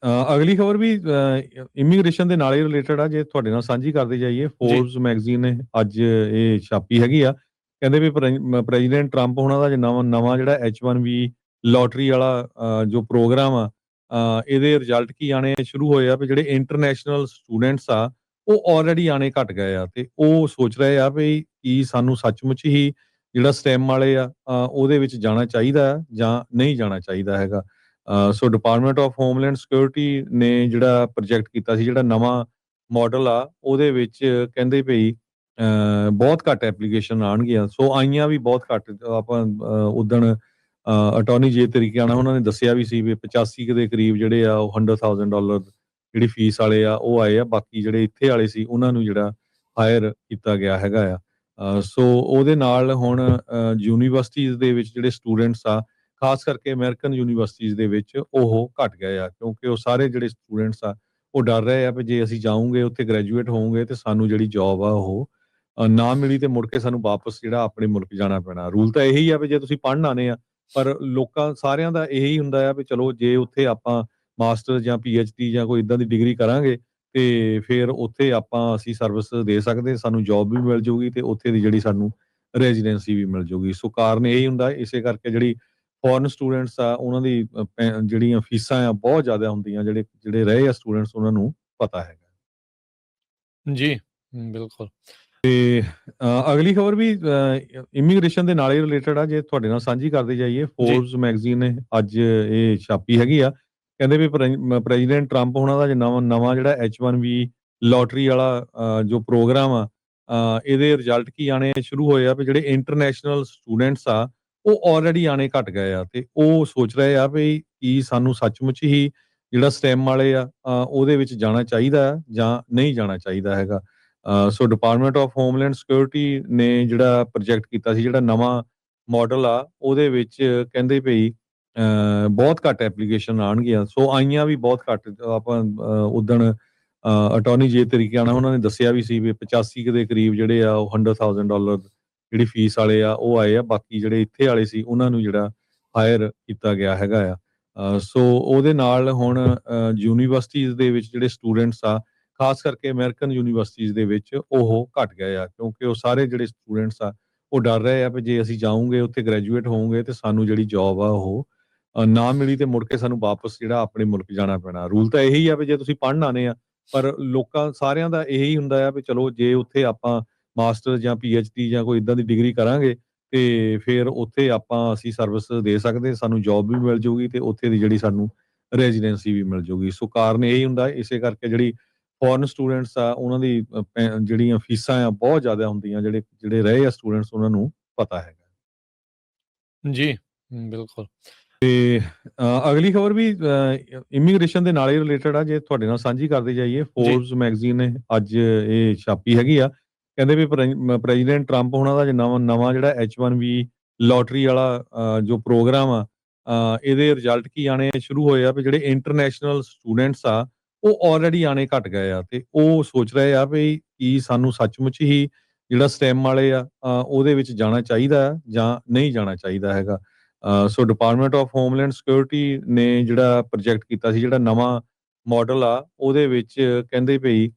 ਅਗਲੀ ਖਬਰ ਵੀ ਇਮੀਗ੍ਰੇਸ਼ਨ ਦੇ ਨਾਲ ਹੀ ਰਿਲੇਟਡ ਆ, ਜੇ ਤੁਹਾਡੇ ਨਾਲ ਸਾਂਝੀ ਕਰਦੇ ਜਾਈਏ। ਜੀ। ਫੋਰਬਸ ਮੈਗਜ਼ੀਨ ਨੇ ਅੱਜ ਇਹ ਛਾਪੀ ਹੈਗੀ ਆ। ਕਹਿੰਦੇ ਵੀ ਪ੍ਰੈਜ਼ੀਡੈਂਟ ਟਰੰਪ ਹੋਣਾ ਦਾ ਨਵਾਂ ਨਵਾਂ ਜਿਹੜਾ H1B ਲੋਟਰੀ ਵਾਲਾ ਜੋ ਪ੍ਰੋਗਰਾਮ ਆ, ਇਹਦੇ ਰਿਜ਼ਲਟ ਕੀ ਆਣੇ ਸ਼ੁਰੂ ਹੋਏ ਆ ਵੀ ਜਿਹੜੇ ਇੰਟਰਨੈਸ਼ਨਲ ਸਟੂਡੈਂਟਸ ਆ ਉਹ ਆਲਰੇਡੀ ਆਣੇ ਘਟ ਗਏ ਆ, ਤੇ ਉਹ ਸੋਚ ਰਹੇ ਆ ਵੀ ਕੀ ਸਾਨੂੰ ਸੱਚਮੁੱਚ ਹੀ ਜਿਹੜਾ ਸਟੈਮ ਵਾਲੇ ਆ ਉਹਦੇ ਵਿੱਚ ਜਾਣਾ ਚਾਹੀਦਾ ਜਾਂ ਨਹੀਂ ਜਾਣਾ ਚਾਹੀਦਾ ਹੈਗਾ। ਸੋ ਡਿਪਾਰਟਮੈਂਟ ਆਫ ਹੋਮਲੈਂਡ ਸਿਕਿਉਰਿਟੀ ਨੇ ਜਿਹੜਾ ਪ੍ਰੋਜੈਕਟ ਕੀਤਾ ਸੀ, ਜਿਹੜਾ ਨਵਾਂ ਮਾਡਲ ਆ ਉਹਦੇ ਵਿੱਚ ਕਹਿੰਦੇ ਭਈ ਬਹੁਤ ਘੱਟ ਐਪਲੀਕੇਸ਼ਨ ਆਉਣਗੀਆਂ। ਸੋ ਆਈਆਂ ਵੀ ਬਹੁਤ ਘੱਟ। ਆਪਾਂ ਉਦਣ ਅਟਾਰਨੀ ਜੇ ਤਰੀਕੇ ਨਾਲ ਉਹਨਾਂ ਨੇ ਦੱਸਿਆ ਵੀ ਸੀ ਵੀ 85 ਦੇ ਕਰੀਬ ਜਿਹੜੇ ਆ ਉਹ $100,000 ਜਿਹੜੀ ਫੀਸ ਵਾਲੇ ਆ ਉਹ ਆਏ ਆ। ਬਾਕੀ ਜਿਹੜੇ ਇੱਥੇ ਵਾਲੇ ਸੀ ਉਹਨਾਂ ਨੂੰ ਜਿਹੜਾ ਹਾਇਰ ਕੀਤਾ ਗਿਆ ਹੈਗਾ ਆ। ਸੋ ਉਹਦੇ ਨਾਲ ਹੁਣ ਯੂਨੀਵਰਸਿਟੀਜ਼ ਦੇ ਵਿੱਚ ਜਿਹੜੇ ਸਟੂਡੈਂਟਸ ਆ, ਖਾਸ ਕਰਕੇ ਅਮਰੀਕਨ ਯੂਨੀਵਰਸਿਟੀਜ਼ ਦੇ ਵਿੱਚ ਉਹ ਘਟ ਗਏ ਆ, ਕਿਉਂਕਿ ਉਹ ਸਾਰੇ ਜਿਹੜੇ ਸਟੂਡੈਂਟਸ ਆ ਉਹ ਡਰ ਰਹੇ ਆ ਵੀ ਜੇ ਅਸੀਂ ਜਾਊਂਗੇ ਉੱਥੇ ਗ੍ਰੈਜੂਏਟ ਹੋਵਾਂਗੇ ਤੇ ਸਾਨੂੰ ਜਿਹੜੀ ਜੌਬ ਆ ਉਹ ਨਾ ਮਿਲੀ ਤੇ ਮੁੜ ਕੇ ਸਾਨੂੰ ਵਾਪਸ ਜਿਹੜਾ ਆਪਣੇ ਮੁਲਕ ਜਾਣਾ ਪੈਣਾ। ਰੂਲ ਤਾਂ ਇਹੀ ਆ ਵੀ ਜੇ ਤੁਸੀਂ ਪੜ੍ਹਨ ਆਨੇ ਆ, ਪਰ ਲੋਕਾਂ ਸਾਰਿਆਂ ਦਾ ਇਹੀ ਹੁੰਦਾ ਆ ਵੀ ਚਲੋ ਜੇ ਉੱਥੇ ਆਪਾਂ ਮਾਸਟਰ ਜਾਂ PhD ਜਾਂ ਕੋਈ ਇਦਾਂ ਦੀ ਡਿਗਰੀ ਕਰਾਂਗੇ ਤੇ ਫਿਰ ਉੱਥੇ ਅਸੀਂ ਸਰਵਿਸ ਦੇ ਸਕਦੇ, ਸਾਨੂੰ ਜੌਬ ਵੀ ਮਿਲ ਜੂਗੀ ਤੇ ਉੱਥੇ ਦੀ ਜਿਹੜੀ ਸਾਨੂੰ ਰੈਜ਼ੀਡੈਂਸੀ ਵੀ ਮਿਲ ਜੂਗੀ। ਸੋ ਕਾਰਨ ਇਹੀ ਹੁੰਦਾ, ਇਸੇ ਕਰਕੇ ਜਿਹੜੀ ਫੋਰਨ ਸਟੂਡੈਂਟਸ ਆ ਉਹਨਾਂ ਦੀ ਜਿਹੜੀਆਂ ਫੀਸਾਂ ਆ ਬਹੁਤ ਜ਼ਿਆਦਾ ਹੁੰਦੀਆਂ। ਜਿਹੜੇ ਜਿਹੜੇ ਰਹੇ ਆ ਸਟੂਡੈਂਟਸ ਉਹਨਾਂ ਨੂੰ ਪਤਾ ਹੈਗਾ। ਜੀ, ਬਿਲਕੁਲ। ਤੇ ਅਗਲੀ ਖਬਰ ਵੀ ਇਮੀਗ੍ਰੇਸ਼ਨ ਦੇ ਨਾਲ ਹੀ ਰਿਲੇਟਡ ਆ, ਜੇ ਤੁਹਾਡੇ ਨਾਲ ਸਾਂਝੀ ਕਰਦੇ ਜਾਈਏ। ਫੋਰਬਸ ਮੈਗਜ਼ੀਨ ਨੇ ਅੱਜ ਇਹ ਛਾਪੀ ਹੈਗੀ ਆ। ਕਹਿੰਦੇ ਵੀ ਪ੍ਰੈਜ਼ੀਡੈਂਟ ਟਰੰਪ ਹੋਣਾ ਦਾ ਨਵਾਂ ਨਵਾਂ ਜਿਹੜਾ H1B ਲੋਟਰੀ ਵਾਲਾ ਜੋ ਪ੍ਰੋਗਰਾਮ ਆ, ਇਹਦੇ ਰਿਜ਼ਲਟ ਕੀ ਆਣੇ ਸ਼ੁਰੂ ਹੋਏ ਆ ਵੀ ਜਿਹੜੇ ਇੰਟਰਨੈਸ਼ਨਲ ਸਟੂਡੈਂਟਸ ਆ ਉਹ ਆਲਰੇਡੀ ਆਣੇ ਘਟ ਗਏ ਆ, ਤੇ ਉਹ ਸੋਚ ਰਹੇ ਆ ਵੀ ਕੀ ਸਾਨੂੰ ਸੱਚਮੁੱਚ ਹੀ ਜਿਹੜਾ ਸਟੈਮ ਵਾਲੇ ਆ ਉਹਦੇ ਵਿੱਚ ਜਾਣਾ ਚਾਹੀਦਾ ਜਾਂ ਨਹੀਂ ਜਾਣਾ ਚਾਹੀਦਾ ਹੈਗਾ। ਸੋ ਡਿਪਾਰਟਮੈਂਟ ਆਫ ਹੋਮਲੈਂਡ ਸਿਕਿਉਰਿਟੀ ਨੇ ਜਿਹੜਾ ਪ੍ਰੋਜੈਕਟ ਕੀਤਾ ਸੀ, ਜਿਹੜਾ ਨਵਾਂ ਮਾਡਲ ਆ ਉਹਦੇ ਵਿੱਚ ਕਹਿੰਦੇ ਭਈ ਬਹੁਤ ਘੱਟ ਐਪਲੀਕੇਸ਼ਨ ਆਉਣਗੀਆਂ। ਸੋ ਆਈਆਂ ਵੀ ਬਹੁਤ ਘੱਟ। ਆਪਾਂ ਉਦਣ ਅਟਾਰਨੀ ਜੇ ਤਰੀਕੇ ਨਾਲ ਉਹਨਾਂ ਨੇ ਦੱਸਿਆ ਵੀ ਸੀ ਵੀ 85 ਦੇ ਕਰੀਬ ਜਿਹੜੇ ਆ ਉਹ $100,000 ਜਿਹੜੀ ਫੀਸ ਵਾਲੇ ਆ ਉਹ ਆਏ ਆ। ਬਾਕੀ ਜਿਹੜੇ ਇੱਥੇ ਵਾਲੇ ਸੀ ਉਹਨਾਂ ਨੂੰ ਜਿਹੜਾ ਹਾਇਰ ਕੀਤਾ ਗਿਆ ਹੈਗਾ ਆ। ਸੋ ਉਹਦੇ ਨਾਲ ਹੁਣ ਯੂਨੀਵਰਸਿਟੀਜ਼ ਦੇ ਵਿੱਚ ਜਿਹੜੇ ਸਟੂਡੈਂਟਸ ਆ, ਖਾਸ ਕਰਕੇ ਅਮਰੀਕਨ ਯੂਨੀਵਰਸਿਟੀਜ਼ ਦੇ ਵਿੱਚ ਉਹ ਘਟ ਗਏ ਆ, ਕਿਉਂਕਿ ਉਹ ਸਾਰੇ ਜਿਹੜੇ ਸਟੂਡੈਂਟਸ ਆ ਉਹ ਡਰ ਰਹੇ ਆ ਵੀ ਜੇ ਅਸੀਂ ਜਾਊਂਗੇ ਉੱਥੇ ਗ੍ਰੈਜੂਏਟ ਹੋਵਾਂਗੇ ਤੇ ਸਾਨੂੰ ਜਿਹੜੀ ਜੌਬ ਆ ਉਹ ਨਾ ਮਿਲੀ ਤੇ ਮੁੜ ਕੇ ਸਾਨੂੰ ਵਾਪਸ ਜਿਹੜਾ ਆਪਣੇ ਮੁਲਕ ਜਾਣਾ ਪੈਣਾ। ਰੂਲ ਤਾਂ ਇਹੀ ਆ ਵੀ ਜੇ ਤੁਸੀਂ ਪੜ੍ਹਨ ਆਨੇ ਆ, ਪਰ ਲੋਕਾਂ ਸਾਰਿਆਂ ਦਾ ਇਹੀ ਹੁੰਦਾ ਆ ਵੀ ਚਲੋ ਜੇ ਉੱਥੇ ਆਪਾਂ ਮਾਸਟਰ ਜਾਂ PhD ਜਾਂ ਕੋਈ ਇਦਾਂ ਦੀ ਡਿਗਰੀ ਕਰਾਂਗੇ ਤੇ ਫਿਰ ਉੱਥੇ ਅਸੀਂ ਸਰਵਿਸ ਦੇ ਸਕਦੇ, ਸਾਨੂੰ ਜੌਬ ਵੀ ਮਿਲ ਜੂਗੀ ਤੇ ਉੱਥੇ ਦੀ ਜਿਹੜੀ ਸਾਨੂੰ ਰੈਜ਼ੀਡੈਂਸੀ ਵੀ ਮਿਲ ਜੂਗੀ। ਸੋ ਕਾਰਨ ਇਹੀ ਹੁੰਦਾ, ਇਸੇ ਕਰਕੇ ਜਿਹੜੀ ਫੋਰਨ ਸਟੂਡੈਂਟਸ ਆ ਉਹਨਾਂ ਦੀ ਜਿਹੜੀਆਂ ਫੀਸਾਂ ਆ ਬਹੁਤ ਜ਼ਿਆਦਾ ਹੁੰਦੀਆਂ। ਜਿਹੜੇ ਜਿਹੜੇ ਰਹੇ ਆ ਸਟੂਡੈਂਟਸ ਉਹਨਾਂ ਨੂੰ ਪਤਾ ਹੈਗਾ। ਜੀ, ਬਿਲਕੁਲ। ਤੇ ਅਗਲੀ ਖਬਰ ਵੀ ਇਮੀਗ੍ਰੇਸ਼ਨ ਦੇ ਨਾਲ ਹੀ ਰਿਲੇਟਡ ਆ, ਜੇ ਤੁਹਾਡੇ ਨਾਲ ਸਾਂਝੀ ਕਰਦੇ ਜਾਈਏ। ਫੋਰਬਸ ਮੈਗਜ਼ੀਨ ਨੇ ਅੱਜ ਇਹ ਛਾਪੀ ਹੈਗੀ ਆ। ਕਹਿੰਦੇ ਵੀ ਪ੍ਰੈਜ਼ੀਡੈਂਟ ਟਰੰਪ ਹੋਣਾ ਦਾ ਨਵਾਂ ਨਵਾਂ ਜਿਹੜਾ H1B ਲੋਟਰੀ ਵਾਲਾ ਜੋ ਪ੍ਰੋਗਰਾਮ ਆ, ਇਹਦੇ ਰਿਜ਼ਲਟ ਕੀ ਆਣੇ ਸ਼ੁਰੂ ਹੋਏ ਆ ਵੀ ਜਿਹੜੇ ਇੰਟਰਨੈਸ਼ਨਲ ਸਟੂਡੈਂਟਸ ਆ ਉਹ ਆਲਰੇਡੀ ਆਣੇ ਘਟ ਗਏ ਆ, ਤੇ ਉਹ ਸੋਚ ਰਹੇ ਆ ਵੀ ਕੀ ਸਾਨੂੰ ਸੱਚਮੁੱਚ ਹੀ ਜਿਹੜਾ ਸਟੈਮ ਵਾਲੇ ਆ ਉਹਦੇ ਵਿੱਚ ਜਾਣਾ ਚਾਹੀਦਾ ਜਾਂ ਨਹੀਂ ਜਾਣਾ ਚਾਹੀਦਾ ਹੈਗਾ। ਸੋ ਡਿਪਾਰਟਮੈਂਟ ਆਫ ਹੋਮਲੈਂਡ ਸਿਕਿਉਰਿਟੀ ਨੇ ਜਿਹੜਾ ਪ੍ਰੋਜੈਕਟ ਕੀਤਾ ਸੀ, ਜਿਹੜਾ ਨਵਾਂ ਮਾਡਲ ਆ ਉਹਦੇ ਵਿੱਚ ਕਹਿੰਦੇ ਭਈ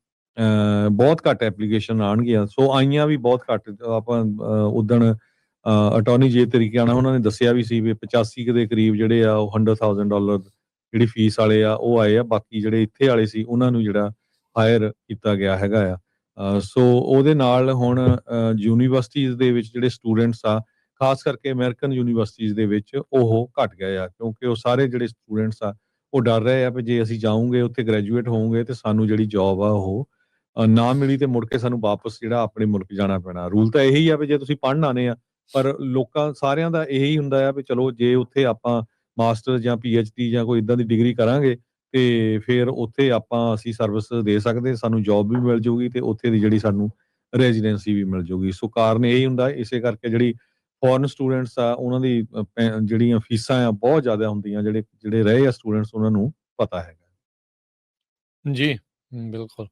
ਬਹੁਤ ਘੱਟ ਐਪਲੀਕੇਸ਼ਨ ਆਉਣਗੀਆਂ। ਸੋ ਆਈਆਂ ਵੀ ਬਹੁਤ ਘੱਟ। ਆਪਾਂ ਉਦਣ ਅਟਾਰਨੀ ਜੇ ਤਰੀਕੇ ਨਾਲ ਉਹਨਾਂ ਨੇ ਦੱਸਿਆ ਵੀ ਸੀ ਵੀ 85 ਦੇ ਕਰੀਬ ਜਿਹੜੇ ਆ ਉਹ $100,000 ਜਿਹੜੀ ਫੀਸ ਵਾਲੇ ਆ ਉਹ ਆਏ ਆ। ਬਾਕੀ ਜਿਹੜੇ ਇੱਥੇ ਵਾਲੇ ਸੀ ਉਹਨਾਂ ਨੂੰ ਜਿਹੜਾ ਹਾਇਰ ਕੀਤਾ ਗਿਆ ਹੈਗਾ ਆ। ਸੋ ਉਹਦੇ ਨਾਲ ਹੁਣ ਯੂਨੀਵਰਸਿਟੀਜ਼ ਦੇ ਵਿੱਚ ਜਿਹੜੇ ਸਟੂਡੈਂਟਸ ਆ, ਖਾਸ ਕਰਕੇ ਅਮਰੀਕਨ ਯੂਨੀਵਰਸਿਟੀਜ਼ ਦੇ ਵਿੱਚ ਉਹ ਘਟ ਗਏ ਆ, ਕਿਉਂਕਿ ਉਹ ਸਾਰੇ ਜਿਹੜੇ ਸਟੂਡੈਂਟਸ ਆ ਉਹ ਡਰ ਰਹੇ ਆ ਵੀ ਜੇ ਅਸੀਂ ਜਾਊਂਗੇ ਉੱਥੇ ਗ੍ਰੈਜੂਏਟ ਹੋਵਾਂਗੇ ਤੇ ਸਾਨੂੰ ਜਿਹੜੀ ਜੌਬ ਆ ਉਹ ਨਾ ਮਿਲੀ ਤੇ ਮੁੜ ਕੇ ਸਾਨੂੰ ਵਾਪਸ ਜਿਹੜਾ ਆਪਣੇ ਮੁਲਕ ਜਾਣਾ ਪੈਣਾ। ਰੂਲ ਤਾਂ ਇਹੀ ਆ ਵੀ ਜੇ ਤੁਸੀਂ ਪੜ੍ਹਨ ਆਨੇ ਆ, ਪਰ ਲੋਕਾਂ ਸਾਰਿਆਂ ਦਾ ਇਹੀ ਹੁੰਦਾ ਆ ਵੀ ਚਲੋ ਜੇ ਉੱਥੇ ਆਪਾਂ ਮਾਸਟਰ ਜਾਂ PhD ਜਾਂ ਕੋਈ ਇਦਾਂ ਦੀ ਡਿਗਰੀ ਕਰਾਂਗੇ ਤੇ ਫਿਰ ਉੱਥੇ ਅਸੀਂ ਸਰਵਿਸ ਦੇ ਸਕਦੇ, ਸਾਨੂੰ ਜੌਬ ਵੀ ਮਿਲ ਜੂਗੀ ਤੇ ਉੱਥੇ ਦੀ ਜਿਹੜੀ ਸਾਨੂੰ ਰੈਜ਼ੀਡੈਂਸੀ ਵੀ ਮਿਲ ਜੂਗੀ। ਸੋ ਕਾਰਨ ਇਹੀ ਹੁੰਦਾ, ਇਸੇ ਕਰਕੇ ਜਿਹੜੀ ਫੋਰਨ ਸਟੂਡੈਂਟਸ ਆ ਉਹਨਾਂ ਦੀ ਜਿਹੜੀਆਂ ਫੀਸਾਂ ਆ ਬਹੁਤ ਜ਼ਿਆਦਾ ਹੁੰਦੀਆਂ। ਜਿਹੜੇ ਜਿਹੜੇ ਰਹੇ ਆ ਸਟੂਡੈਂਟਸ ਉਹਨਾਂ ਨੂੰ ਪਤਾ ਹੈਗਾ। ਜੀ, ਬਿਲਕੁਲ।